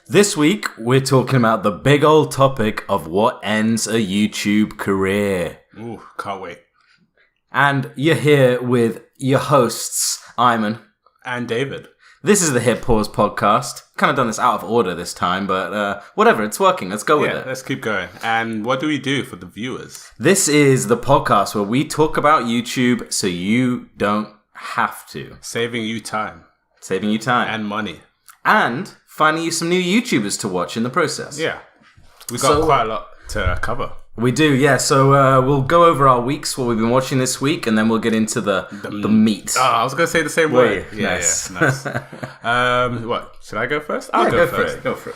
This week, we're talking about the big old topic of what ends a YouTube career. Ooh, can't wait. And you're here with your hosts, Iman. And David. This is the Hit Pause podcast. Kind of done this out of order this time, but whatever, it's working. Let's go with it. Let's keep going. And what do we do for the viewers? This is the podcast where we talk about YouTube so you don't have to. Saving you time. Saving you time. And money. And finding you some new YouTubers to watch in the process. Yeah. We've got quite a lot to cover. We do, yeah. So we'll go over our weeks, what we've been watching this week, and then we'll get into the meat. Oh, I was going to say the same word. Nice. Yeah, nice. What? Should I go first? I'll go first. Go for it.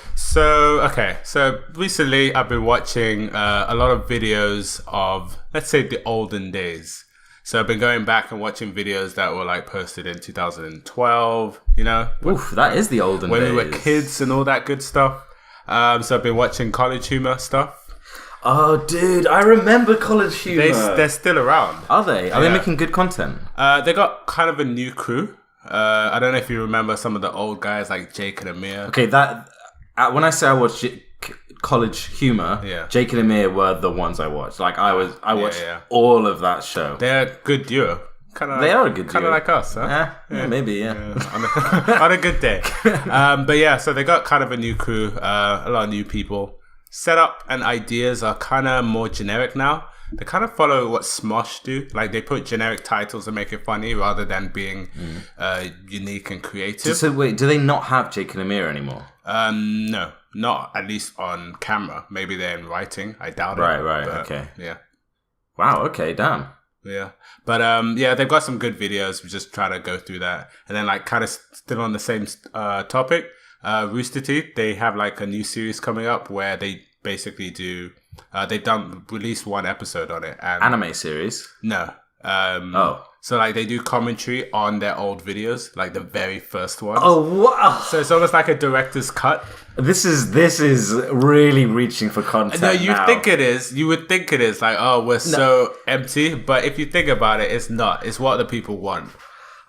So recently I've been watching a lot of videos of, let's say, the olden days. So I've been going back and watching videos that were like posted in 2012, you know? Oof, that is the olden days. When we were kids and all that good stuff. So I've been watching college humor stuff. Oh, dude, I remember college humor. They're still around. Are they? Are they making good content? They got kind of a new crew. I don't know if you remember some of the old guys like Jake and Amir. Okay, when I say I watched college humor, Jake and Amir were the ones I watched. Like I watched all of that show. They're a good duo. They are a good duo. Kind of like us, huh? Maybe. On a good day. But yeah, so they got kind of a new crew, a lot of new people. Setup and ideas are kind of more generic now. They kind of follow what Smosh do. Like they put generic titles and make it funny rather than being unique and creative. So wait, do they not have Jake and Amir anymore? No, not at least on camera. Maybe they're in writing. I doubt it. Right. Okay. Yeah. Wow. Okay. Damn. Yeah. But they've got some good videos. We just try to go through that. And then like kind of still on the same topic, Rooster Teeth, they have like a new series coming up where they basically do, they've released one episode on it. And anime series? No. So like they do commentary on their old videos, like the very first ones. Oh, wow. So it's almost like a director's cut. This is really reaching for content. No, you think it is. You would think it is like, oh, we're so empty. But if you think about it, it's not. It's what the people want.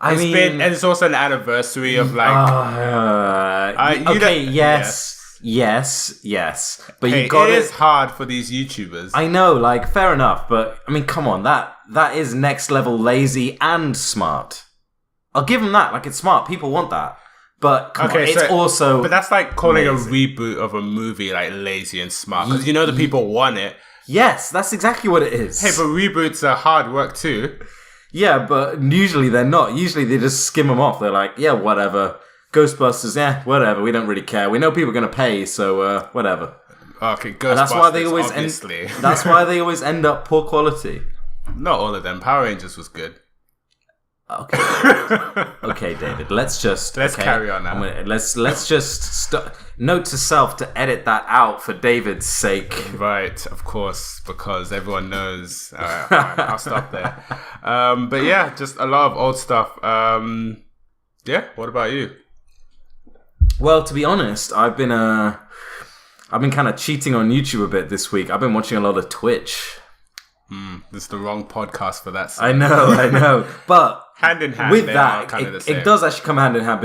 And it's also an anniversary of like. Yes. But it is hard for these YouTubers. I know, like, fair enough. But I mean, come on, that is next level lazy and smart. I'll give them that. Like, it's smart. People want that. But but that's like calling lazy. A reboot of a movie like lazy and smart because you know the people want it. Yes, that's exactly what it is. Hey, but reboots are hard work too. Yeah, but usually they're not. Usually they just skim them off. They're like, yeah, whatever. Ghostbusters, whatever. We don't really care. We know people are going to pay, so whatever. Okay, Ghostbusters, and that's why they always end up poor quality. Not all of them. Power Rangers was good. Okay, David. Let's carry on now. Let's just note to self to edit that out for David's sake. Right, of course, because everyone knows. All right, fine, I'll stop there. But yeah, just a lot of old stuff. What about you? Well, to be honest, I've been kind of cheating on YouTube a bit this week. I've been watching a lot of Twitch. This is the wrong podcast for that. I know. But hand in hand, with that, it does actually come hand in hand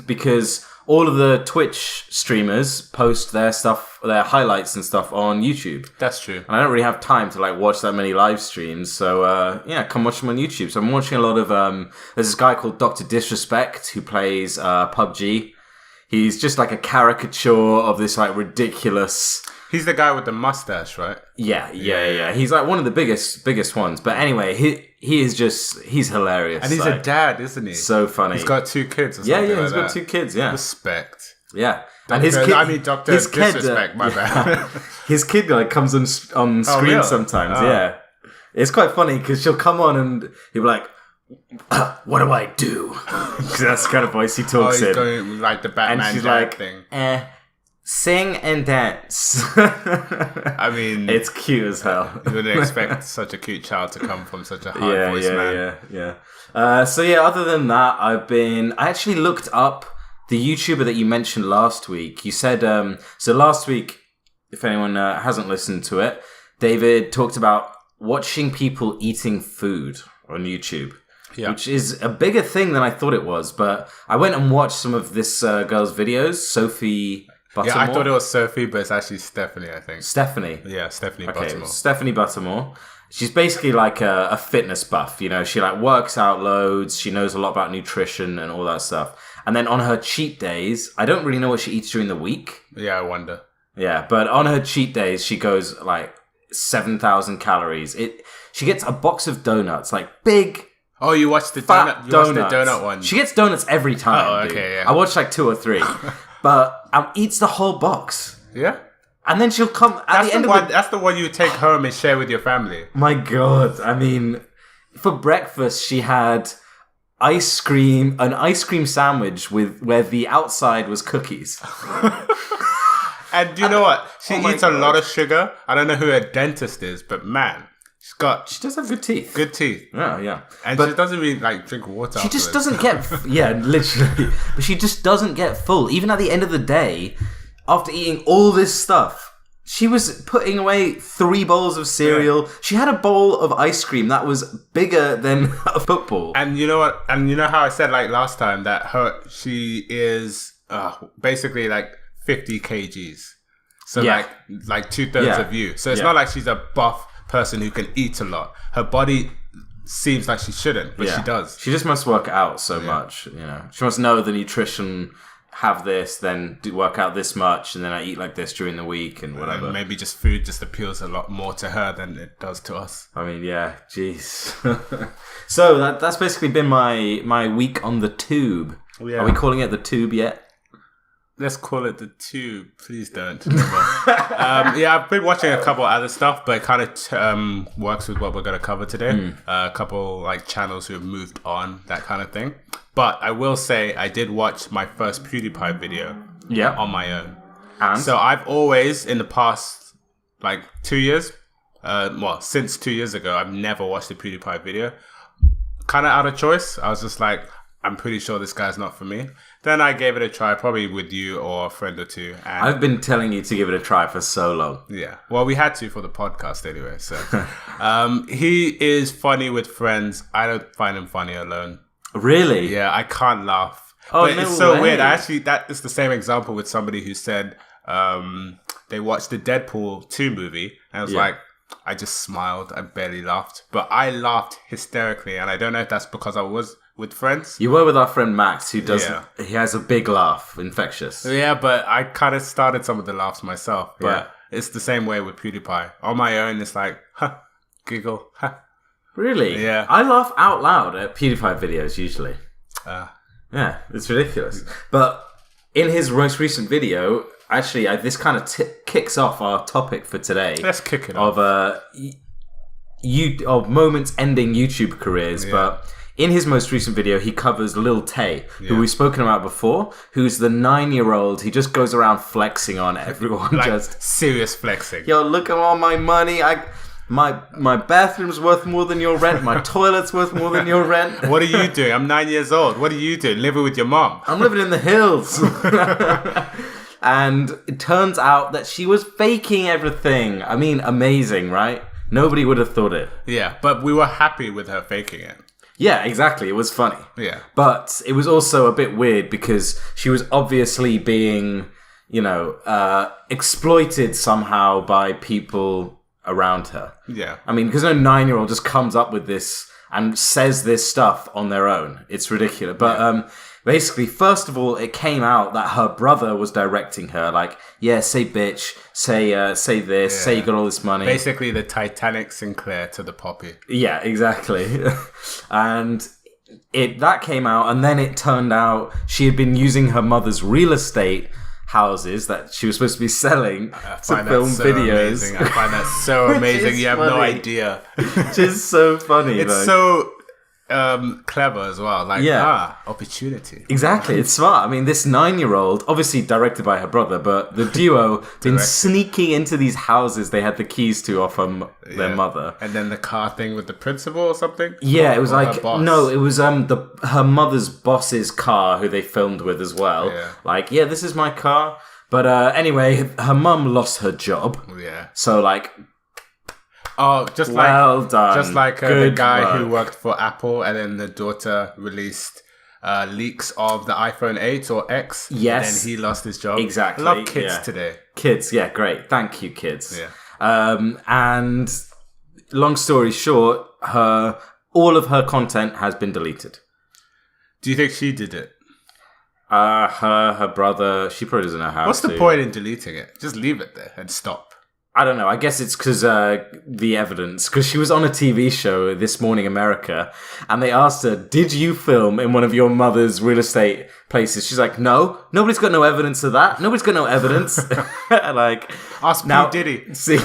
because all of the Twitch streamers post their stuff, their highlights and stuff on YouTube. That's true. And I don't really have time to like watch that many live streams. So come watch them on YouTube. So I'm watching a lot of there's this guy called Dr. Disrespect who plays PUBG. He's just like a caricature of this like ridiculous. He's the guy with the mustache, right? Yeah. He's like one of the biggest ones. But anyway, he's hilarious. And he's a dad, isn't he? So funny. He's got 2 kids or something. Yeah, he's got 2 kids, yeah. Respect. Yeah. And his kid, Dr. Disrespect, my bad. His kid like comes on screen sometimes, yeah. It's quite funny because she'll come on and he'll be like, what do I do? Because that's the kind of voice he talks in. He's going like the Batman and she's like, thing. Sing and dance. I mean, it's cute as hell. You wouldn't expect such a cute child to come from such a hard voice man. Yeah. Other than that, I actually looked up the YouTuber that you mentioned last week. You said, so last week, if anyone hasn't listened to it, David talked about watching people eating food on YouTube. Yeah. Which is a bigger thing than I thought it was. But I went and watched some of this girl's videos, Sophie Buttermore? Yeah, I thought it was Sophie, but it's actually Stephanie, I think. Stephanie. Yeah, Stephanie Okay, Buttermore. Stephanie Buttermore. She's basically like a fitness buff, you know. She like works out loads. She knows a lot about nutrition and all that stuff. And then on her cheat days, I don't really know what she eats during the week. Yeah, I wonder. Yeah, but on her cheat days, she goes like 7,000 calories. She gets a box of donuts, like big. Oh, you watched the fat donut? You watched the donut one? She gets donuts every time. Oh, okay, dude. yeah. I watched like 2 or 3, but eats the whole box. Yeah. And then she'll come at That's the end the of one. That's the one you take home and share with your family. My God, I mean, for breakfast she had an ice cream sandwich where the outside was cookies. And do you know what? She eats a God. lot of sugar. I don't know who her dentist is, but man, She does have good teeth. good teeth. Yeah, yeah. And But she doesn't really like drink water. she just afterwards. doesn't get, yeah, literally. But she just doesn't get full. Even at the end of the day, after eating all this stuff, she was putting away 3 bowls of cereal. Yeah. She had a bowl of ice cream that was bigger than a football. And you know what? And you know how I said like last time that she is basically like 50 kgs. So Yeah. like 2/3 of you. So it's not like she's a buff person who can eat a lot. Her body seems like she shouldn't, but she does. She just must work out so much, you know. She must know the nutrition, have this, then work out this much, and then I eat like this during the week and whatever. Maybe just food just appeals a lot more to her than it does to us. I mean, yeah, jeez. So that's basically been my week on the tube. Yeah. Are we calling it the tube yet? Let's call it the tube. Please don't. Yeah, I've been watching a couple other stuff, but it kind of works with what we're going to cover today. A couple like channels who have moved on, that kind of thing. But I will say I did watch my first PewDiePie video on my own. And? So I've always, in the past like 2 years, since 2 years ago, I've never watched a PewDiePie video. Kind of out of choice. I was just like, I'm pretty sure this guy's not for me. Then I gave it a try, probably with you or a friend or two. And I've been telling you to give it a try for so long. yeah. Well, we had to for the podcast anyway. So he is funny with friends. I don't find him funny alone. Really? Yeah, I can't laugh. Oh, but no it's so way. weird. That is the same example with somebody who said they watched the Deadpool 2 movie and I was like, I just smiled. I barely laughed. But I laughed hysterically. And I don't know if that's because I was with friends. You were with our friend Max, who does. Yeah. He has a big laugh, infectious. Yeah, but I kind of started some of the laughs myself. But it's the same way with PewDiePie. On my own, it's like, giggle, Really? Yeah. I laugh out loud at PewDiePie videos usually. Yeah, it's ridiculous. But in his most recent video, actually, this kind of kicks off our topic for today. Let's kick it off. Of moments ending YouTube careers, but. In his most recent video, he covers Lil Tay, who we've spoken about before, who's the 9-year-old. He just goes around flexing on everyone. Like, just serious flexing. Yo, look at all my money. My bathroom's worth more than your rent. My toilet's worth more than your rent. What are you doing? I'm 9 years old. What are you doing? Living with your mom? I'm living in the hills. And it turns out that she was faking everything. I mean, amazing, right? Nobody would have thought it. Yeah, but we were happy with her faking it. Yeah, exactly. It was funny. Yeah. But it was also a bit weird because she was obviously being, exploited somehow by people around her. Yeah. I mean, because no 9-year-old just comes up with this and says this stuff on their own. It's ridiculous. But basically, first of all, it came out that her brother was directing her. Like, say bitch, say this, say you got all this money. Basically, the Titanic Sinclair to the Poppy. Yeah, exactly. And that came out, and then it turned out she had been using her mother's real estate houses that she was supposed to be selling to film videos. Amazing. I find that so amazing. You have no idea. Which is so funny. It's so clever as well. Like, opportunity. Exactly. It's smart. I mean, this 9-year-old, obviously directed by her brother, but the duo been sneaking into these houses they had the keys to off their mother. And then the car thing with the principal or something? Yeah, it was like, no, it was her mother's boss's car who they filmed with as well. Yeah. Like, this is my car. But anyway, her mum lost her job. Yeah. So like... Oh, done. Just like the guy work. who worked for Apple, and then the daughter released leaks of the iPhone 8 or X. Yes. And then he lost his job. Exactly. I love kids today. Kids, yeah, great. Thank you, kids. Yeah. And long story short, all of her content has been deleted. Do you think she did it? Her brother, she probably doesn't know how. What's the point in deleting it? Just leave it there and stop. I don't know. I guess it's because the evidence. Because she was on a TV show, This Morning America, and they asked her, "Did you film in one of your mother's real estate places?" She's like, "No, nobody's got no evidence of that. Nobody's got no evidence." Like, ask now, P. Diddy. See,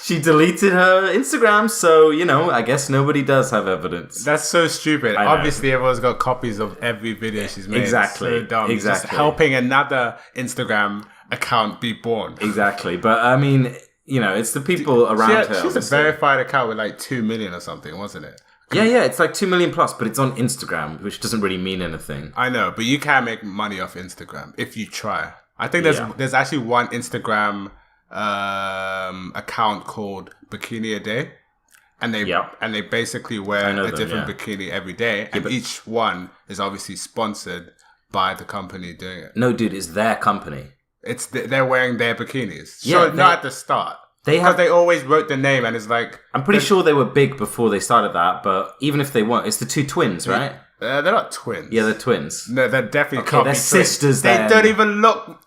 she deleted her Instagram, so I guess nobody does have evidence. That's so stupid. Obviously, everyone's got copies of every video she's made. Exactly. So dumb. Exactly. Just helping another Instagram account be born. Exactly. But I mean, it's the people around her. She's a verified account with like 2 million or something, wasn't it? Yeah, it's like 2 million plus, but it's on Instagram, which doesn't really mean anything. I know, but you can make money off Instagram if you try. I think there's actually one Instagram account called Bikini a Day, and they basically wear a different bikini every day, and each one is obviously sponsored by the company doing it. No, dude, it's their company. They're wearing their bikinis. Sure, not at the start. They always wrote the name, and it's like I'm pretty sure they were big before they started that. But even if they weren't, it's the two twins, right? They're not twins. Yeah, they're twins. No, they're definitely okay. They're sisters. They don't even look.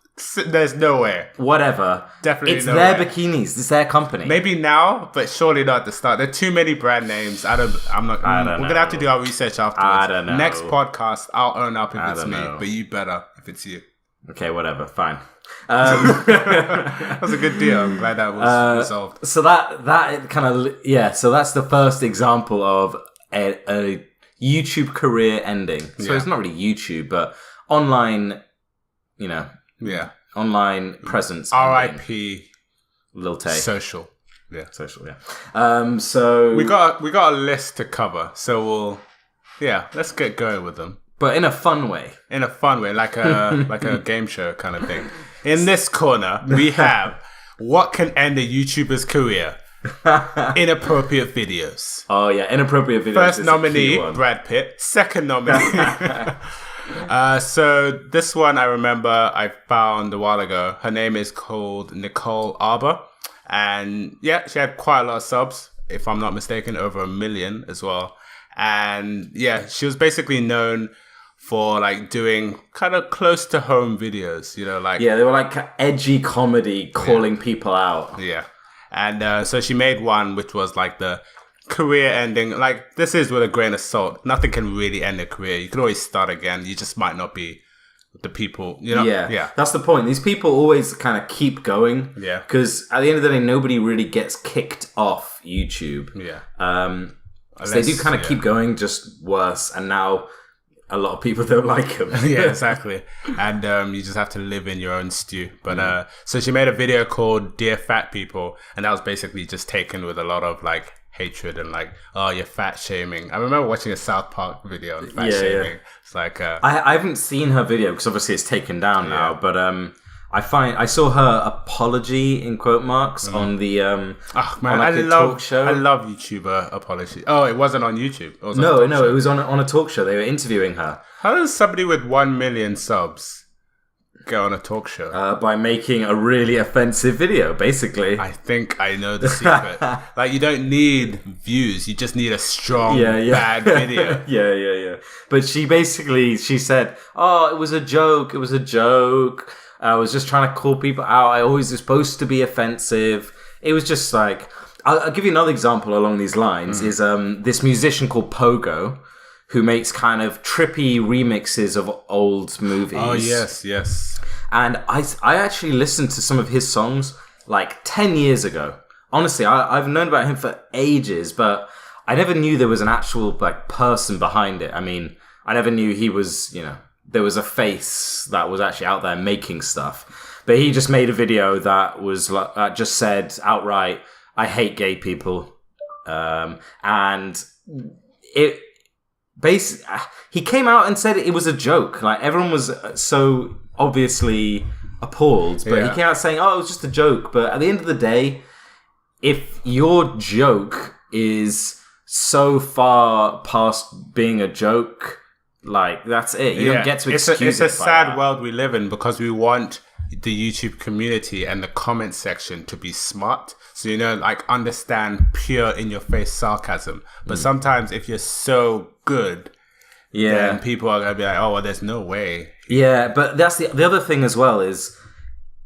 There's no way. Whatever. Definitely, it's their bikinis. It's their company. Maybe now, but surely not at the start. There are too many brand names. I don't know. We're gonna have to do our research afterwards. I don't know. Next podcast, I'll own up if it's me, but you better if it's you. Okay, whatever. Fine. That was a good deal. I'm glad that was resolved. So that kind of So that's the first example of a YouTube career ending. So it's not really YouTube, but online. Online presence. R.I.P. Lil Tay. Social. Yeah. So we got a list to cover. So let's get going with them. But in a fun way. Like a game show kind of thing. In this corner, we have what can end a YouTuber's career. Inappropriate videos. Oh yeah, inappropriate videos. First nominee, Brad Pitt. Second nominee. So this one I remember I found a while ago. Her name is called NICOLE ARBOUR. And she had quite a lot of subs, if I'm not mistaken, over 1 million as well. And she was basically known for like doing kind of close to home videos, they were like edgy comedy calling people out. Yeah. And so she made one which was like the career ending. Like, this is with a grain of salt. Nothing can really end a career. You can always start again. You just might not be the people, Yeah. That's the point. These people always kind of keep going. Yeah. Because at the end of the day, nobody really gets kicked off YouTube. Yeah. So they do kind of keep going, just worse. And now a lot of people don't like them. Yeah, exactly. And you just have to live in your own stew. But so she made a video called Dear Fat People, and that was basically just taken with a lot of like hatred and like, oh, you're fat shaming. I remember watching a South Park video on fat shaming. It's like I haven't seen her video because obviously it's taken down now, but I saw her apology in quote marks on the talk show. I love YouTuber apology. Oh, it wasn't on YouTube. It was it was on a talk show. They were interviewing her. How does somebody with 1 million subs go on a talk show? By making a really offensive video, basically. I think I know the secret. Like, you don't need views. You just need a strong, bad video. Yeah. But she said, oh, it was a joke. It was a joke. I was just trying to call people out. I always was supposed to be offensive. It was just like... I'll give you another example along these lines. Is this musician called Pogo, who makes kind of trippy remixes of old movies. Oh, yes. And I actually listened to some of his songs like 10 years ago. Honestly, I've known about him for ages, but I never knew there was an actual like person behind it. I mean, I never knew he was, there was a face that was actually out there making stuff. But he just made a video that was like, that just said outright, I hate gay people. And he came out and said it was a joke. Like, everyone was so obviously appalled, but he came out saying, oh, it was just a joke. But at the end of the day, if your joke is so far past being a joke Like, that's it. You don't get to excuse it. It's a sad world we live in because we want the YouTube community and the comment section to be smart. So, like understand pure in-your-face sarcasm. But sometimes if you're so good, then people are going to be like, oh, well, there's no way. Yeah, but that's the other thing as well is,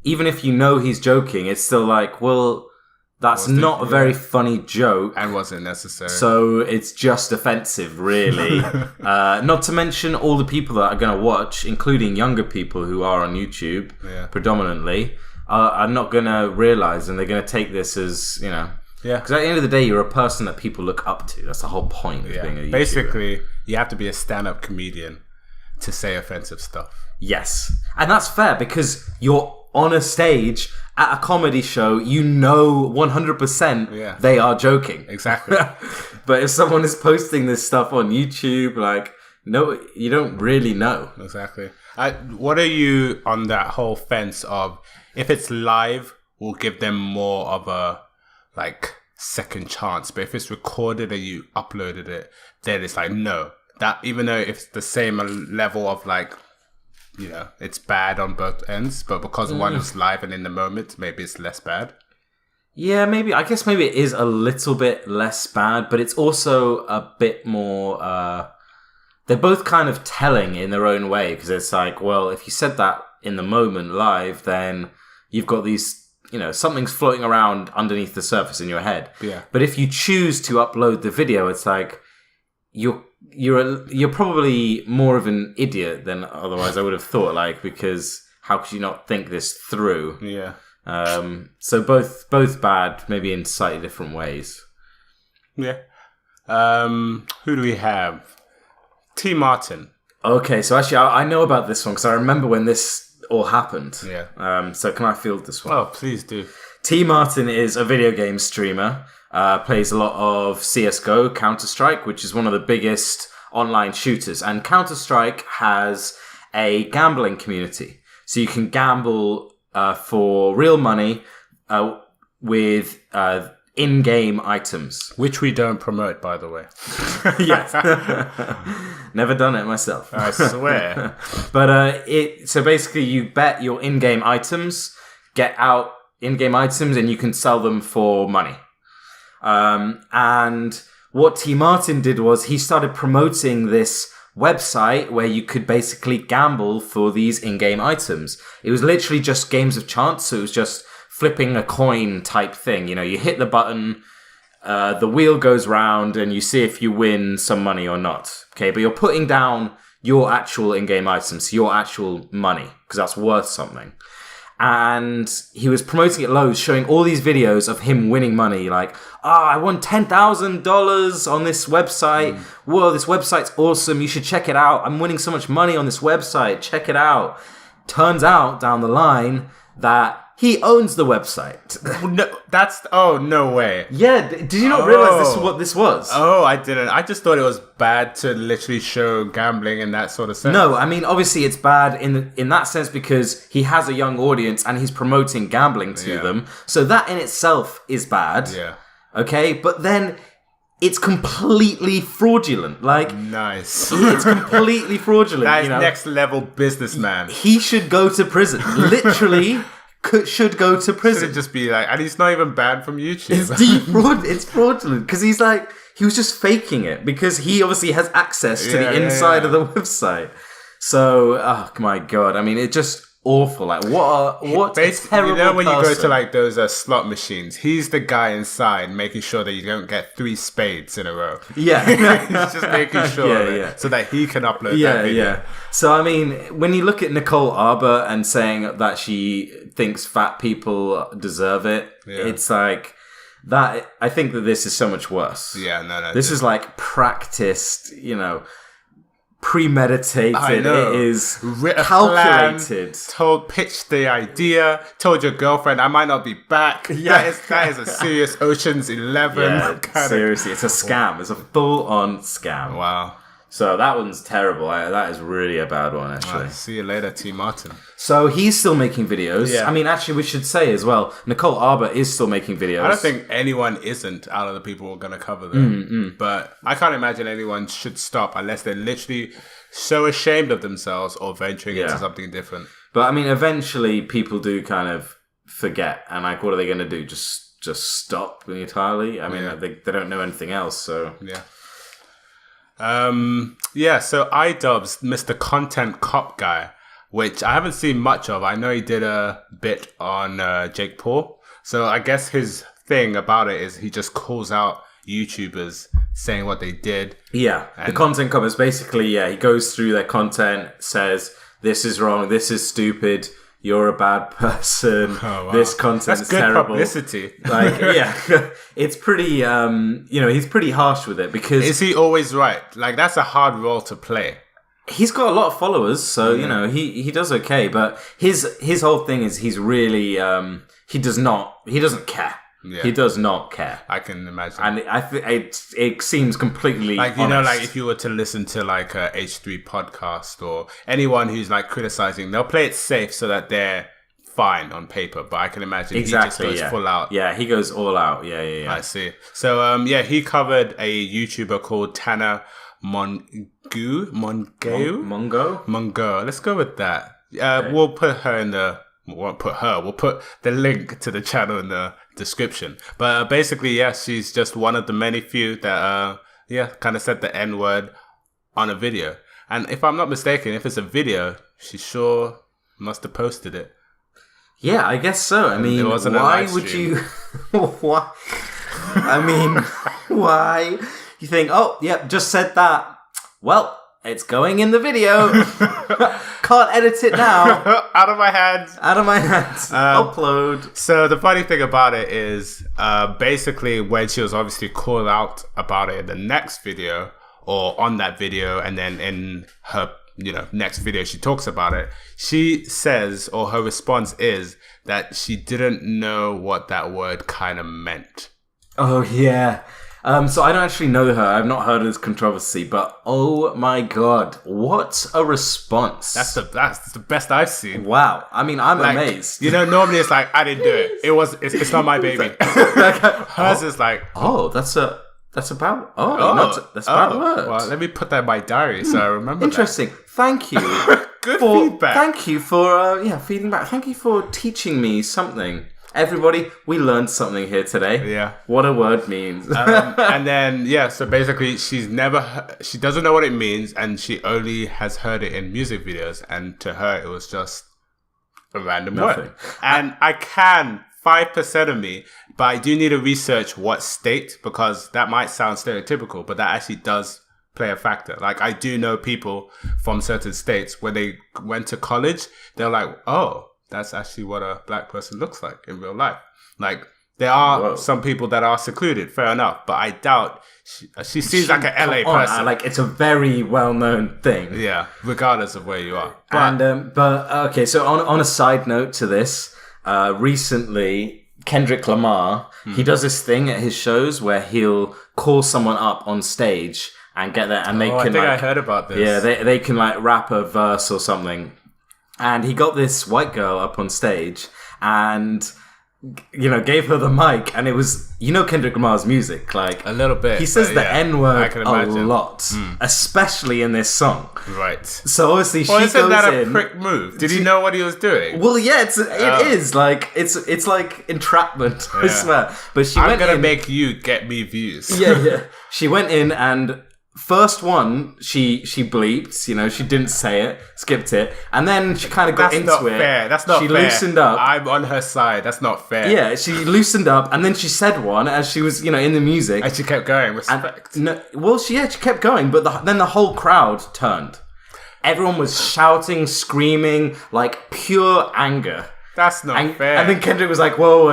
even if you know he's joking, it's still like, well, that's not a very funny joke. And wasn't necessary. So it's just offensive, really. Not to mention all the people that are going to watch, including younger people who are on YouTube, predominantly, are not going to realize, and they're going to take this as, Yeah. Because at the end of the day, you're a person that people look up to. That's the whole point of being a YouTuber. Basically, you have to be a stand-up comedian to say offensive stuff. Yes. And that's fair because you're on a stage at a comedy show, 100% they are joking. Exactly. But if someone is posting this stuff on YouTube, like, no, you don't really know. Exactly. What are you on that whole fence of, if it's live, we'll give them more of a, second chance. But if it's recorded and you uploaded it, then it's like, no. That, even though it's the same level of, it's bad on both ends, but because one is live and in the moment, maybe it's less bad. Yeah, maybe. I guess maybe it is a little bit less bad, but it's also a bit more... they're both kind of telling in their own way, because it's like, well, if you said that in the moment live, then you've got these... something's floating around underneath the surface in your head. Yeah. But if you choose to upload the video, it's like... You're probably more of an idiot than otherwise I would have thought, because how could you not think this through? Yeah. So both bad, maybe in slightly different ways. Yeah. Who do we have? T. Martin. Okay, so actually I know about this one because I remember when this all happened. Yeah. So can I field this one? Oh, please do. T. Martin is a video game streamer. Plays a lot of CSGO, Counter-Strike, which is one of the biggest online shooters. And Counter-Strike has a gambling community. So you can gamble for real money with in-game items. Which we don't promote, by the way. Yes. Never done it myself. I swear. But so basically you bet your in-game items, get out in-game items, and you can sell them for money. And what T. Martin did was he started promoting this website where you could basically gamble for these in-game items. It was literally just games of chance. So it was just flipping a coin type thing. You hit the button, the wheel goes round, and you see if you win some money or not. Okay, but you're putting down your actual in-game items, your actual money, because that's worth something. And he was promoting it loads, showing all these videos of him winning money. Like, I won $10,000 on this website. Whoa, this website's awesome. You should check it out. I'm winning so much money on this website. Check it out. Turns out down the line that he owns the website. No way. Yeah, did you not realize this is what this was? Oh, I didn't. I just thought it was bad to literally show gambling in that sort of sense. No, I mean, obviously it's bad in that sense because he has a young audience and he's promoting gambling to them. So that in itself is bad. Yeah. Okay, but then it's completely fraudulent. Nice. It's completely fraudulent. That is next level businessman. He should go to prison. Literally. Should go to prison. Should just be like, and he's not even banned from YouTube. It's fraudulent because he was just faking it because he obviously has access to the inside of the website. So, oh my god, I mean, it's just awful. Like, what a terrible when person. you go to those slot machines, he's the guy inside making sure that you don't get 3 spades in a row. Yeah. He's just making sure so that he can upload that video. Yeah. So, I mean, when you look at NICOLE ARBOUR and saying that she thinks fat people deserve it, it's like that. I think that this is so much worse. Yeah, no. This is like practiced, premeditated. I know. It is calculated. Pitched the idea. Told your girlfriend, I might not be back. Yeah, that is a serious Ocean's 11. Yeah, seriously, it's a scam. It's a full-on scam. Wow. So that one's terrible. That is really a bad one, actually. Right, see you later, T. Martin. So he's still making videos. Yeah. I mean, actually, we should say as well, NICOLE ARBOUR is still making videos. I don't think anyone isn't out of the people we're going to cover them. But I can't imagine anyone should stop unless they're literally so ashamed of themselves or venturing into something different. But I mean, eventually people do kind of forget, and like, what are they going to do? Just stop entirely? I mean, they don't know anything else, so yeah. So iDubbbz, Mr. Content Cop Guy, which I haven't seen much of. I know he did a bit on Jake Paul. So I guess his thing about it is he just calls out YouTubers saying what they did. Yeah, the content cop is basically, he goes through their content, says, this is wrong, this is stupid, you're a bad person, this content is terrible. That's good publicity. Like, yeah, it's pretty, he's pretty harsh with it because... Is he always right? Like, that's a hard role to play. He's got a lot of followers, so, he does okay, but his whole thing is he's really, he doesn't care. Yeah. He does not care. I can imagine. And I think it seems completely like, honest. Like if you were to listen to like a H3 podcast or anyone who's like criticizing, they'll play it safe so that they're fine on paper. But I can imagine he just goes full out. Yeah, he goes all out. Yeah. I see. So, he covered a YouTuber called TANA MONGEAU. Let's go with that. Okay. We'll put her in the... We won't put her. We'll put the link to the channel in the description. But basically, she's just one of the many few that, kind of said the N-word on a video. And if I'm not mistaken, if it's a video, she sure must have posted it. Yeah, I guess so. I mean, why would you... Why? I mean, why? You think, just said that. Well... It's going in the video. Can't edit it now. Out of my hands. Upload. So the funny thing about it is, basically when she was obviously called out about it in the next video or on that video, and then in her, next video she talks about it. She says, or her response is that she didn't know what that word kind of meant. Oh yeah. So I don't actually know her. I've not heard of this controversy, but oh my god, what a response! That's the best I've seen. Wow. I mean, I'm amazed. Normally it's like I didn't do it. It's not my baby. Hers is like, that's about a word. Well, let me put that in my diary so I remember. Interesting. That. Thank you. Good feedback. Thank you for feeding back. Thank you for teaching me something. Everybody, we learned something here today. Yeah. What a word means. And then, so basically she doesn't know what it means, and she only has heard it in music videos, and to her it was just a random word. And 5% of me, but I do need to research what state, because that might sound stereotypical, but that actually does play a factor. Like, I do know people from certain states, when they went to college, they're like, oh, that's actually what a black person looks like in real life. Like, there are some people that are secluded, fair enough, but I doubt she seems like an LA person. Like, it's a very well-known thing. Yeah, regardless of where you are. Okay, so on a side note to this, recently, Kendrick Lamar, he does this thing at his shows where he'll call someone up on stage and get there, and they can. I heard about this. Yeah, they can like rap a verse or something. And he got this white girl up on stage and, gave her the mic. And it was, Kendrick Lamar's music. Like, a little bit. He says the N-word a lot, especially in this song. Right. So obviously she goes in. Isn't that a prick move? Did he know what he was doing? Well, yeah, it is. Like, it's like entrapment, I swear. But I'm going to make you get me views. Yeah. She went in and... First one, she bleeped, she didn't say it, skipped it, and then she kind of got into it. That's not fair. She loosened up. I'm on her side. That's not fair. Yeah, she loosened up, and then she said one as she was, in the music. And she kept going. Respect. She kept going, but then the whole crowd turned. Everyone was shouting, screaming, like pure anger. That's not fair. And then Kendrick was like, whoa,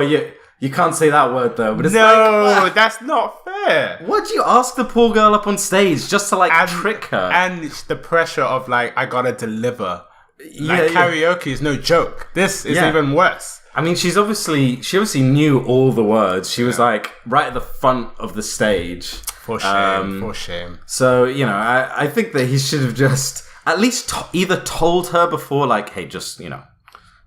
you can't say that word though. But it's that's not fair. Why'd you ask the poor girl up on stage just to trick her? And the pressure of I gotta deliver. Karaoke is no joke. This is even worse. I mean, she obviously knew all the words. She was right at the front of the stage. For shame. So, I think that he should have just at least either told her before, hey, just,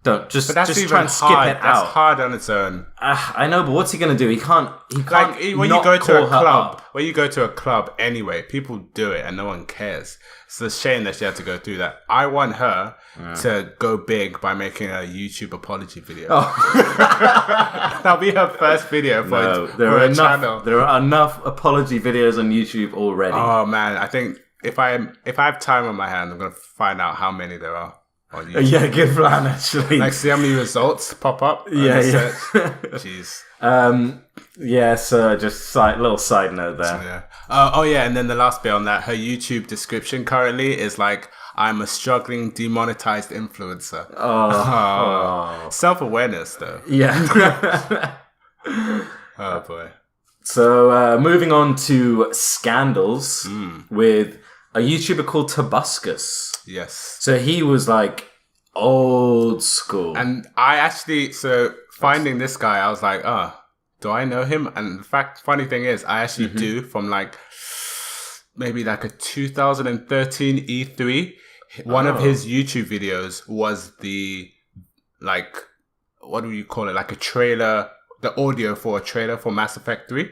Don't just But that's just even try and skip hard. it That's out. hard on its own. I know, but what's he gonna do? He can't. Like when you not go to call a her club, up. when you go to a club anyway, people do it and no one cares. It's a shame that she had to go through that. I want her to go big by making a YouTube apology video. Oh. That'll be her first video for, No, for a channel. There are enough apology videos on YouTube already. Oh man, I think if I have time on my hand, I'm gonna find out how many there are on YouTube. Yeah, good plan actually. Like, see how many results pop up. Yeah. Jeez. Yeah, so just little side note there. Yeah. Oh yeah, and then the last bit on that, her YouTube description currently is like, I'm a struggling demonetized influencer. Oh. Self-awareness though. Yeah. Oh boy. So moving on to scandals with a YouTuber called Tobuscus. Yes. So he was like old school. And I actually, finding this guy, I was like, do I know him? And in fact, funny thing is, I actually do, from like maybe like a 2013 E3. One of his YouTube videos was the, like, what do you call it? Like a trailer, the audio for a trailer for Mass Effect 3.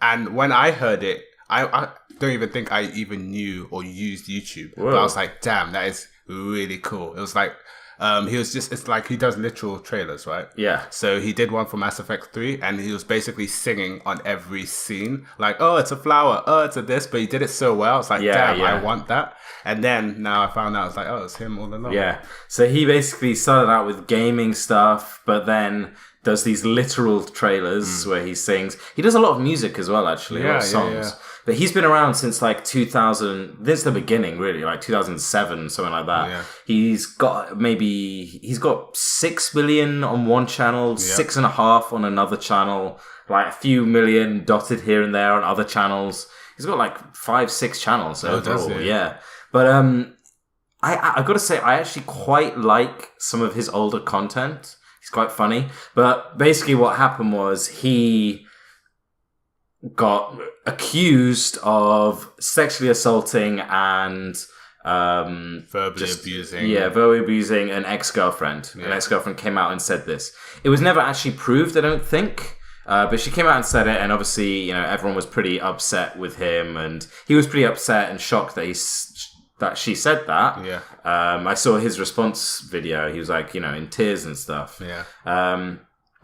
And when I heard it, I don't even think I even knew or used YouTube. Whoa. But I was like, damn, that is really cool. It was like, it's like he does literal trailers, right? Yeah. So he did one for Mass Effect 3 and he was basically singing on every scene. Like, oh, it's a flower. Oh, it's a this. But he did it so well. It's like, damn, I want that. And then now I found out, it's like, oh, it's him all along. Yeah. So he basically started out with gaming stuff, but then does these literal trailers where he sings. He does a lot of music as well, actually. A lot of songs. Yeah. But he's been around since like 2000, since the beginning, really, like 2007, something like that. Yeah. He's got 6 million on one channel, 6.5 on another channel, like a few million dotted here and there on other channels. He's got like 5-6 channels overall. Does he? Yeah. But I got to say, I actually quite like some of his older content. He's quite funny. But basically what happened was he got accused of sexually assaulting and verbally abusing. Yeah, verbally abusing an ex-girlfriend. Yeah. An ex-girlfriend came out and said this. It was never actually proved, I don't think. But she came out and said it, and obviously, you know, everyone was pretty upset with him, and he was pretty upset and shocked that she said that. Yeah. I saw his response video. He was like, you know, in tears and stuff. Yeah.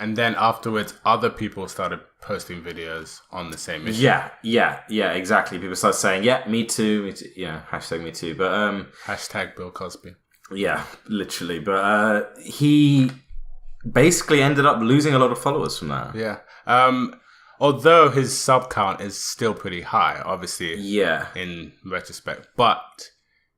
And then afterwards, other people started posting videos on the same issue. Yeah, exactly. People started saying, yeah, me too, yeah, hashtag me too. But Hashtag Bill Cosby. yeah, literally. But he basically ended up losing a lot of followers from that. Yeah. Although his sub count is still pretty high, obviously. Yeah. In retrospect, but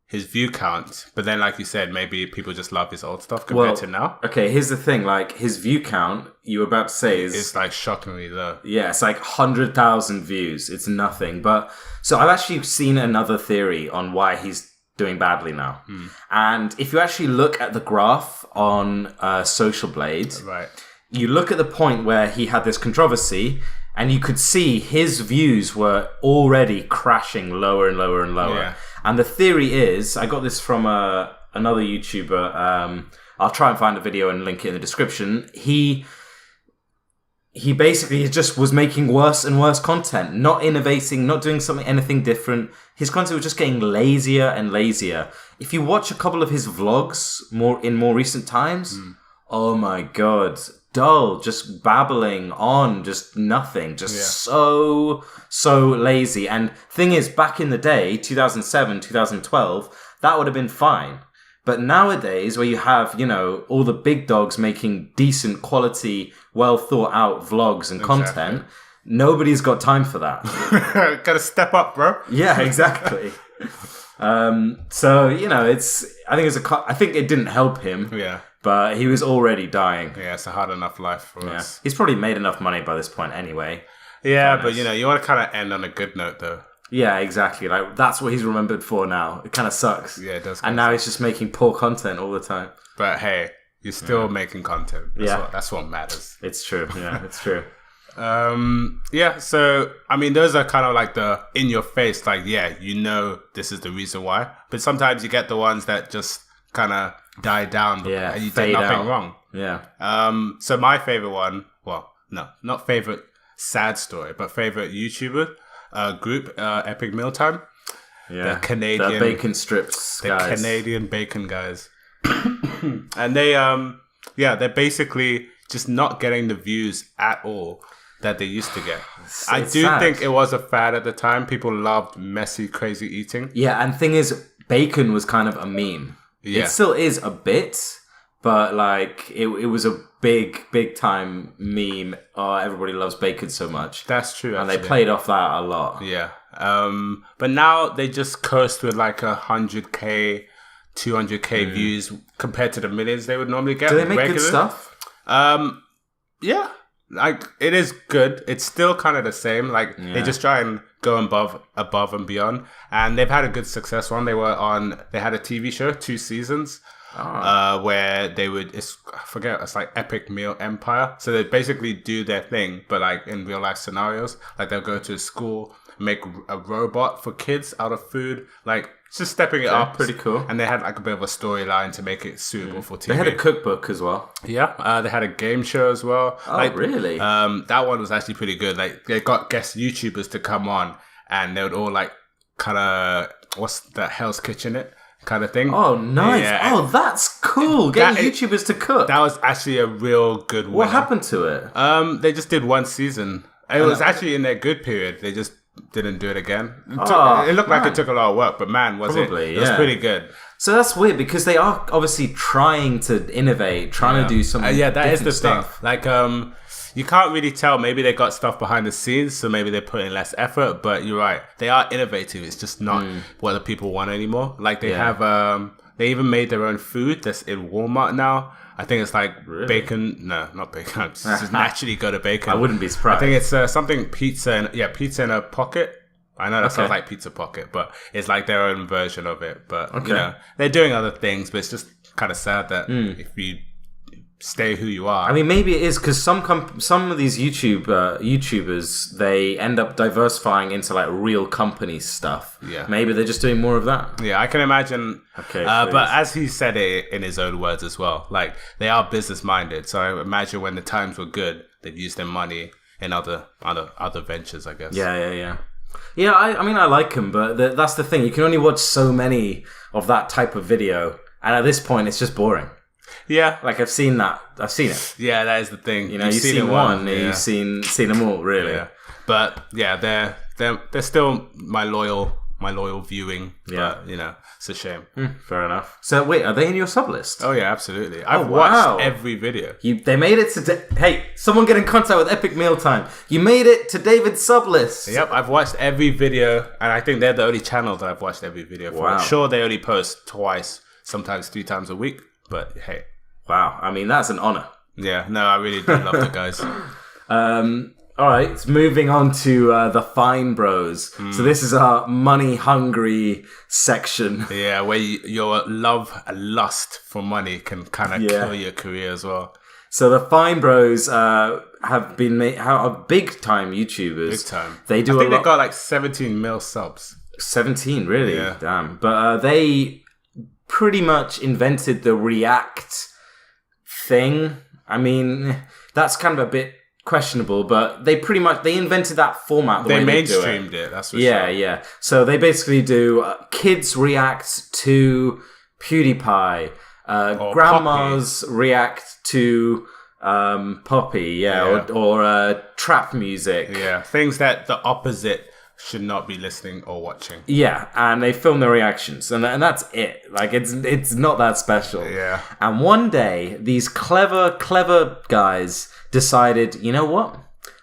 his view count. But then, like you said, maybe people just love his old stuff compared to now. Okay, here's the thing. Like, his view count, you were about to say, is... It's like shockingly low. Yeah, it's like 100,000 views. It's nothing. But, so I've actually seen another theory on why he's doing badly now. And if you actually look at the graph on Social Blade, Right. you look at the point where he had this controversy, and you could see his views were already crashing lower and lower and lower. Yeah. And the theory is, I got this from another YouTuber. I'll try and find a video and link it in the description. He basically just was making worse and worse content, not innovating, not doing anything different. His content was just getting lazier and lazier. If you watch a couple of his vlogs in more recent times, oh my god, dull, just babbling on, just nothing, just so lazy. And thing is, back in the day, 2007, 2012, that would have been fine. But nowadays, where you have, you know, all the big dogs making decent quality, well thought out vlogs and content, nobody's got time for that. Gotta step up, bro. Yeah, exactly. So, you know, I think it didn't help him. Yeah. But he was already dying. Yeah, it's a hard enough life for us. He's probably made enough money by this point anyway. Yeah, but you know, you want to kind of end on a good note though. Yeah, exactly. Like, that's what he's remembered for now. It kind of sucks. Yeah, it does. And now he's just making poor content all the time. But hey, you're still making content. That's what matters. It's true. Yeah, it's true. Yeah, so I mean, those are kind of like the in your face, like, yeah, you know, this is the reason why. But sometimes you get the ones that just kind of die down. Yeah, and you did fade nothing out. wrong. Yeah. So my favorite one, well, no, not favorite sad story, but favorite YouTuber group, Epic Mealtime. Yeah. The Canadian the bacon strips the guys. Canadian bacon guys. And they're basically just not getting the views at all that they used to get. I do sad. think it was a fad at the time. People loved messy, crazy eating. Yeah, and thing is, bacon was kind of a meme. Yeah. It still is a bit, but like it was a big time meme. Oh, everybody loves bacon so much. That's true. And they played off that a lot. Yeah. But now they just coast with like 100K, 200K views compared to the millions they would normally get. Do they make good stuff? Yeah. Like, it is good. It's still kind of the same. Like, they just try and go above and beyond. And they've had a good success one. They had a TV show, 2 seasons, where they would, it's like Epic Meal Empire. So they basically do their thing, but like in real life scenarios. Like, they'll go to a school, make a robot for kids out of food. Like, just stepping it up. Pretty cool. And they had like a bit of a storyline to make it suitable for TV. They had a cookbook as well. Yeah, they had a game show as well. Oh, really? That one was actually pretty good. Like, they got guest YouTubers to come on, and they would all like kind of, what's the Hell's Kitchen it kind of thing. Oh, nice. Yeah. Oh, that's cool. Getting YouTubers to cook. That was actually a real good one. What happened to it? They just did 1 season. It was actually in their good period. They just didn't do it again. It looked like it took a lot of work, but man, it was pretty good. So that's weird because they are obviously trying to innovate, trying to do something. That is the stuff. thing. Like, you can't really tell. Maybe they got stuff behind the scenes, so maybe they're putting less effort. But you're right, they are innovative. It's just not what the people want anymore. Like, they have, they even made their own food that's in Walmart now. I think it's like bacon. No, not bacon. It's just naturally go to bacon. I wouldn't be surprised. I think it's something pizza in a pocket. I know that sounds like pizza pocket, but it's like their own version of it. But you know, they're doing other things. But it's just kind of sad that if you stay who you are. I mean, maybe it is because some of these YouTubers, they end up diversifying into like real company stuff. Yeah, maybe they're just doing more of that. Yeah, I can imagine. Okay, but as he said it in his own words as well, like, they are business minded. So I imagine when the times were good, they'd use their money in other ventures, I guess. Yeah. Yeah, I mean, I like them, but that's the thing. You can only watch so many of that type of video, and at this point, it's just boring. Yeah, like I've seen it. Yeah, that is the thing. You know, you've seen one, you've seen them all, really. Yeah. But yeah, they're still my loyal viewing. Yeah, but, you know, it's a shame. Fair enough. So wait, are they in your sub list? Oh yeah, absolutely. I've watched every video. They made it to. Hey, someone get in contact with Epic Mealtime. You made it to David's sub list. Yep, I've watched every video, and I think they're the only channel that I've watched every video for. Wow. Sure, they only post twice, sometimes 3 times a week, but hey. Wow, I mean, that's an honor. Yeah, no, I really do love the guys. All right, moving on to the Fine Bros. So this is our money-hungry section. Yeah, where your love and lust for money can kind of kill your career as well. So the Fine Bros have been big-time YouTubers. Big time. They do I think they got like 17 mil subs. 17, really? Yeah. Damn. But they pretty much invented the React thing. I mean, that's kind of a bit questionable, but they invented that format. They mainstreamed it. That's for sure. Yeah. So they basically do kids react to PewDiePie, grandmas Poppy. React to Poppy, or trap music. Yeah, things that the opposite should not be listening or watching. Yeah, and they film their reactions, and that's it. Like, it's not that special. Yeah. And one day, these clever guys decided, you know what?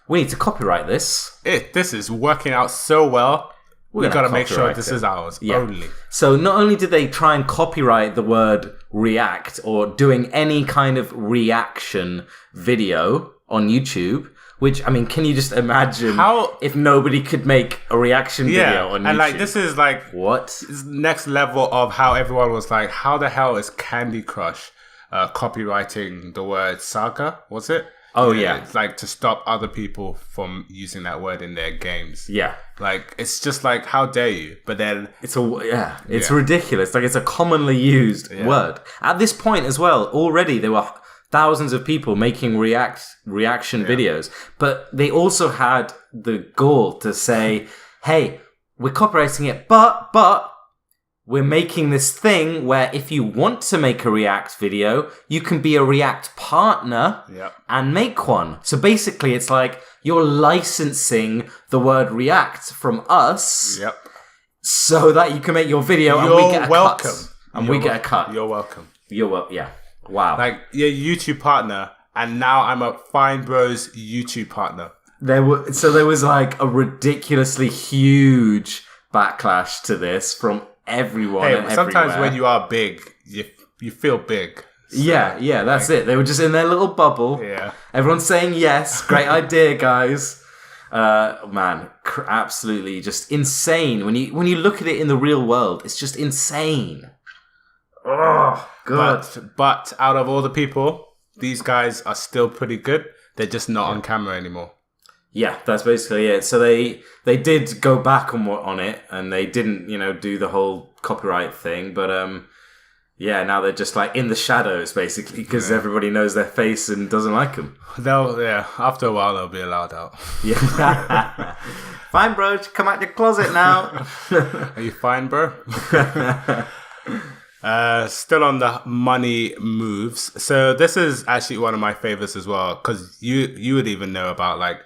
We need to copyright this. This is working out so well. We've got to make sure this is ours only. So not only did they try and copyright the word react or doing any kind of reaction video on YouTube, which, I mean, can you just imagine if nobody could make a reaction video on YouTube? And like, this is like what? Next level of how everyone was like, how the hell is Candy Crush copywriting the word saga? Was it? Oh, You know, yeah. it's like to stop other people from using that word in their games. Yeah. Like, it's just like, how dare you? But then... It's ridiculous. Like, it's a commonly used word. At this point as well, already there were thousands of people making reaction videos, but they also had the gall to say, hey, we're copywriting it, but we're making this thing where if you want to make a React video, you can be a React partner and make one. So basically, it's like you're licensing the word React from us so that you can make your video and we get a cut. And we get a cut. You're welcome. You're welcome. Yeah. Wow. Like, you're a YouTube partner, and now I'm a Fine Bros YouTube partner. There was like a ridiculously huge backlash to this from everyone. Hey, sometimes when you are big, you feel big. So, that's it. They were just in their little bubble. Yeah. Everyone's saying yes. Great idea, guys. Man, absolutely just insane. When you look at it in the real world, it's just insane. Oh, God. But out of all the people, these guys are still pretty good. They're just not on camera anymore. Yeah, that's basically it. So they did go back on it, and they didn't, do the whole copyright thing. But now they're just like in the shadows, basically, because everybody knows their face and doesn't like them. After a while they'll be allowed out. Yeah. Fine, bro. Come out your closet now. Are you fine, bro? Still on the money moves. So this is actually one of my favorites as well, because you would even know about, like,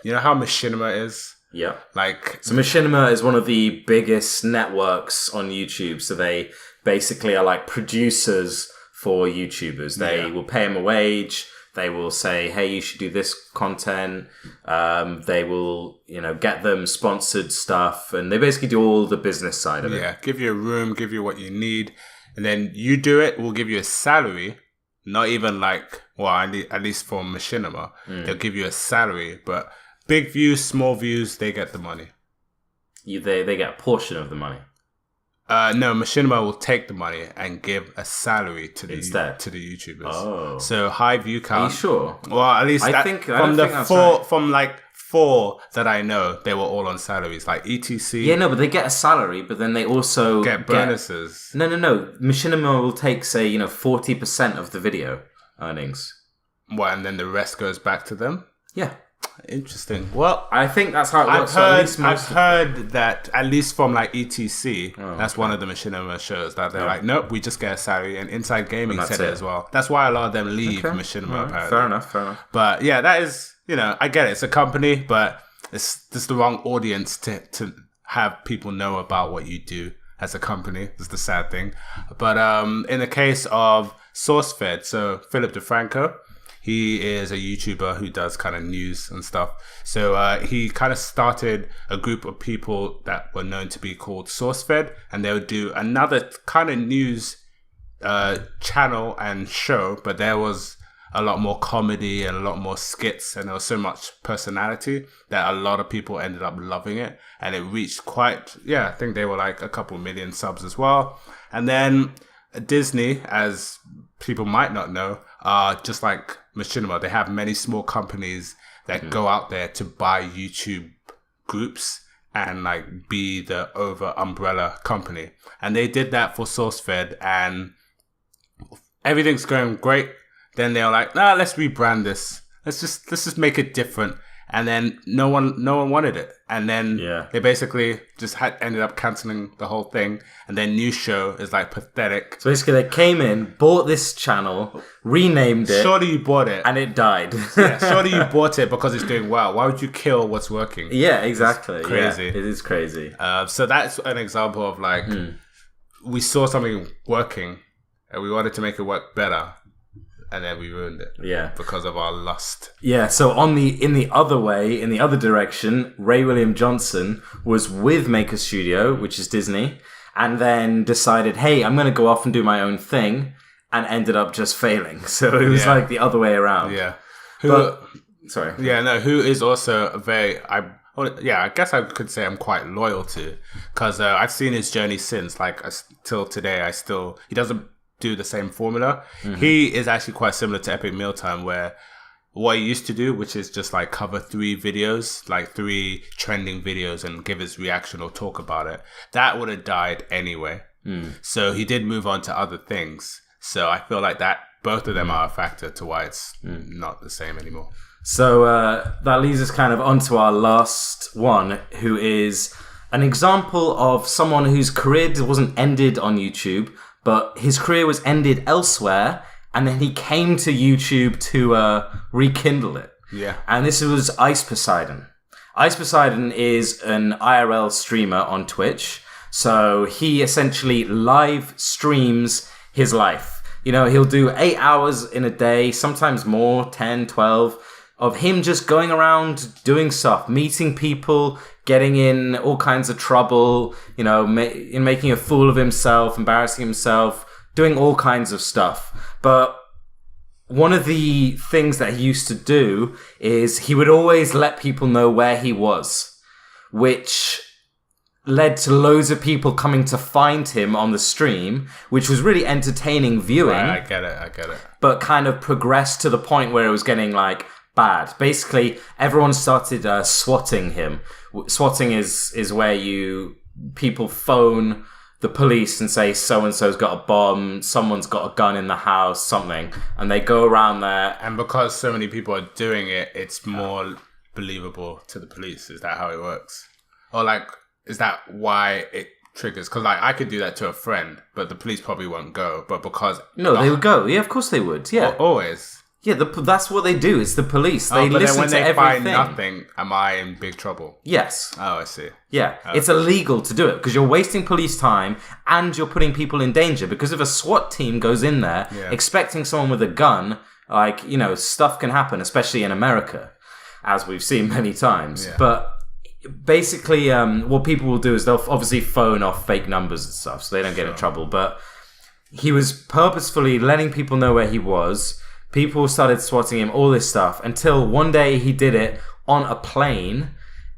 you know how Machinima is? Yeah. So Machinima is one of the biggest networks on YouTube. So they basically are like producers for YouTubers. They will pay them a wage. They will say, hey, you should do this content. They will, get them sponsored stuff. And they basically do all the business side of it. Yeah, give you a room, give you what you need. And then you do it, we'll give you a salary. Not even like, at least for Machinima. They'll give you a salary. But big views, small views, they get the money. They get a portion of the money. No, Machinima will take the money and give a salary to the YouTubers. Oh. So high view count. Are you sure? Well, at least from like 4 that I know, they were all on salaries, like ETC. Yeah, no, but they get a salary, but then they also get bonuses. No. Machinima will take, say, 40% of the video earnings. What, and then the rest goes back to them? Yeah. Interesting. Well, I think that's how it works. I've heard that at least from like ETC, that's one of the Machinima shows that they're like, nope, we just get a salary. And Inside Gaming said it as well. That's why a lot of them leave Machinima. Apparently. Fair enough. But yeah, that is, I get it. It's a company, but it's just the wrong audience to have people know about what you do as a company. It's the sad thing. But in the case of SourceFed, so Philip DeFranco, he is a YouTuber who does kind of news and stuff. So he kind of started a group of people that were known to be called SourceFed, and they would do another kind of news channel and show, but there was a lot more comedy and a lot more skits, and there was so much personality that a lot of people ended up loving it, and it reached I think they were like a couple million subs as well. And then Disney, as people might not know, just like Machinima, they have many small companies that go out there to buy YouTube groups and like be the over umbrella company. And they did that for SourceFed, and everything's going great. Then they're like, let's rebrand this. Let's just make it different. And then no one wanted it. And then they basically just ended up canceling the whole thing. And their new show is like pathetic. So basically they came in, bought this channel, renamed it. Surely you bought it. And it died. Surely you bought it because it's doing well. Why would you kill what's working? Yeah, exactly. It's crazy. Yeah, it is crazy. So that's an example of like, we saw something working and we wanted to make it work better. And then we ruined it. Yeah. Because of our lust. Yeah, so in the other direction, Ray William Johnson was with Maker Studio, which is Disney, and then decided, hey, I'm going to go off and do my own thing, and ended up just failing. So it was like the other way around. Yeah. Who is also I guess I could say I'm quite loyal to, because I've seen his journey since, like, till today, he doesn't do the same formula. He is actually quite similar to Epic Mealtime, where what he used to do, which is just like cover 3 videos, like 3 trending videos, and give his reaction or talk about it, that would have died anyway. So he did move on to other things. So I feel like that both of them are a factor to why it's not the same anymore. So that leads us kind of onto our last one, who is an example of someone whose career wasn't ended on YouTube, but his career was ended elsewhere, and then he came to YouTube to rekindle it. Yeah. And this was Ice Poseidon. Ice Poseidon is an IRL streamer on Twitch. So he essentially live streams his life. You know, he'll do 8 hours in a day, sometimes more, 10, 12, of him just going around doing stuff, meeting people, getting in all kinds of trouble, you know, making a fool of himself, embarrassing himself, doing all kinds of stuff. But one of the things that he used to do is he would always let people know where he was, which led to loads of people coming to find him on the stream, which was really entertaining viewing. Right, I get it. But kind of progressed to the point where it was getting like bad. Basically, everyone started swatting him. Swatting is where people phone the police and say so-and-so's got a bomb, someone's got a gun in the house, something, and they go around there. And because so many people are doing it, it's more believable to the police. Is that how it works? Or like, is that why it triggers? Because like I could do that to a friend, but the police probably won't go. But because they would go. Yeah, of course they would. Yeah, always. Yeah, that's what they do. It's the police. They but listen then when to they everything. find nothing, am I in big trouble? Yes. Oh, I see. Yeah, it's illegal to do it because you're wasting police time and you're putting people in danger. Because if a SWAT team goes in there expecting someone with a gun, like, you know, stuff can happen, especially in America, as we've seen many times. Yeah. But basically, what people will do is they'll obviously phone off fake numbers and stuff so they don't get in trouble. But he was purposefully letting people know where he was. People started swatting him, all this stuff, until one day he did it on a plane.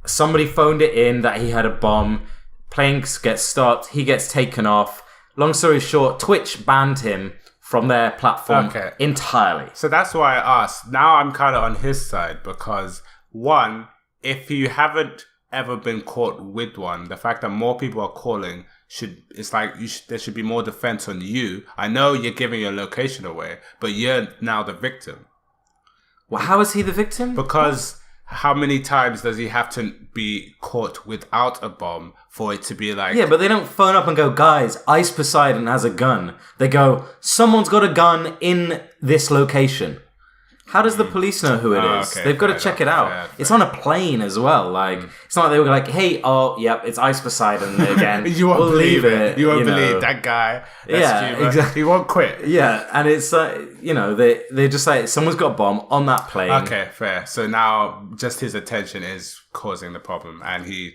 Somebody phoned it in that he had a bomb. Plane gets stopped. He gets taken off. Long story short, Twitch banned him from their platform entirely. So that's why I asked. Now I'm kind of on his side because, one, if you haven't ever been caught with one, the fact that more people are calling there should be more defense on you. I know you're giving your location away, but you're now the victim. Well, how is he the victim? Because how many times does he have to be caught without a bomb for it to be like... Yeah, but they don't phone up and go, guys, Ice Poseidon has a gun. They go, someone's got a gun in this location. How does the police know who it is? Okay, they've got to check it out. Fair. It's on a plane as well. Like, it's not like they were like, hey, it's Ice Poseidon again. You won't believe it. You won't believe that guy. Exactly. He won't quit. Yeah, and it's they're just like, someone's got a bomb on that plane. Okay, fair. So now just his attention is causing the problem, and he's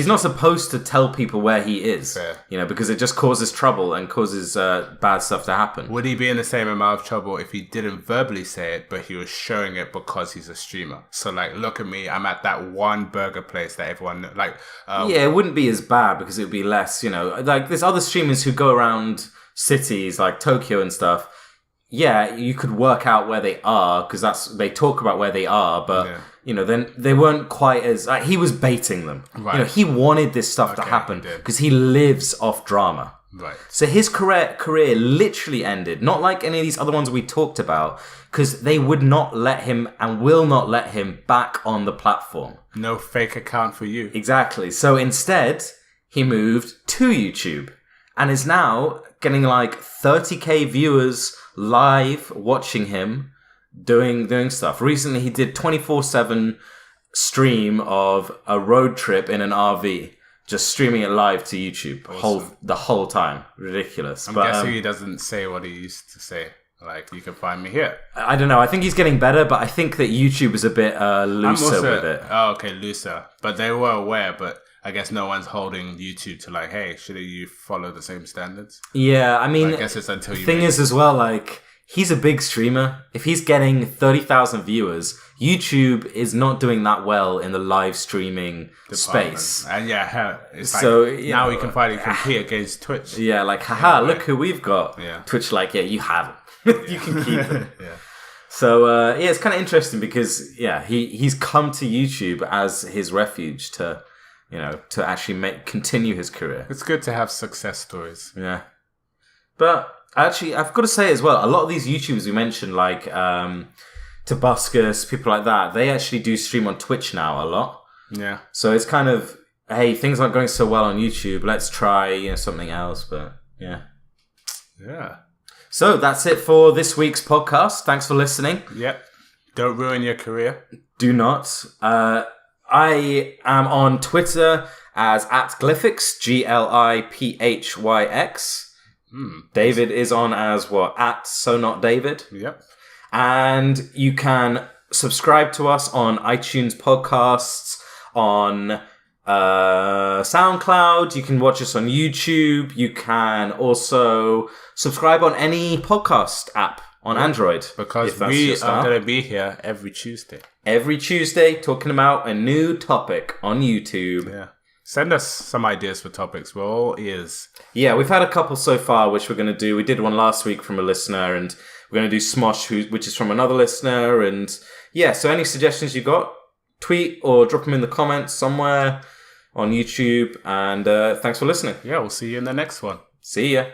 not supposed to tell people where he is. Fair. You know, because it just causes trouble and causes bad stuff to happen. Would he be in the same amount of trouble if he didn't verbally say it, but he was showing it because he's a streamer? So like, look at me, I'm at that one burger place that everyone knows. Like, it wouldn't be as bad because it would be less. You know, like there's other streamers who go around cities like Tokyo and stuff. Yeah, you could work out where they are because they talk about where they are, but you know, then they weren't quite as he was baiting them. Right. You know, he wanted this stuff to happen because he lives off drama. Right. So his career literally ended, not like any of these other ones we talked about, because they would not let him and will not let him back on the platform. No fake account for you. Exactly. So instead, he moved to YouTube and is now getting like 30k viewers live watching him doing stuff. Recently, he did 24/7 stream of a road trip in an RV. Just streaming it live to YouTube the whole time. Ridiculous. I'm guessing he doesn't say what he used to say. Like, you can find me here. I don't know. I think he's getting better, but I think that YouTube is a bit looser with it. Oh, okay, looser. But they were aware, but I guess no one's holding YouTube to like, hey, should you follow the same standards? Yeah, I mean, I guess it's until you... The thing is as well, like, he's a big streamer. If he's getting 30,000 viewers, YouTube is not doing that well in the live streaming space. And it's so, like, now we can finally compete against Twitch. Yeah, like, haha, look who we've got. Yeah. Twitch, like, you have it. You can keep it. So yeah, it's kind of interesting because he's come to YouTube as his refuge to actually continue his career. It's good to have success stories. Yeah, but actually, I've got to say as well, a lot of these YouTubers we mentioned, like Tobuscus, people like that, they actually do stream on Twitch now a lot. Yeah. So it's kind of, hey, things aren't going so well on YouTube. Let's try something else. But yeah. Yeah. So that's it for this week's podcast. Thanks for listening. Yep. Don't ruin your career. Do not. I am on Twitter as @Glyphix, GLIPHYX. David is on as what? @SoNotDavid. Yep. And you can subscribe to us on iTunes podcasts, on SoundCloud. You can watch us on YouTube. You can also subscribe on any podcast app on Android. Because we are going to be here every Tuesday. Every Tuesday, talking about a new topic on YouTube. Yeah. Send us some ideas for topics. We're all ears. Yeah, we've had a couple so far, which we're going to do. We did one last week from a listener, and we're going to do Smosh, which is from another listener. And yeah, so any suggestions you got, tweet or drop them in the comments somewhere on YouTube. And thanks for listening. Yeah, we'll see you in the next one. See ya.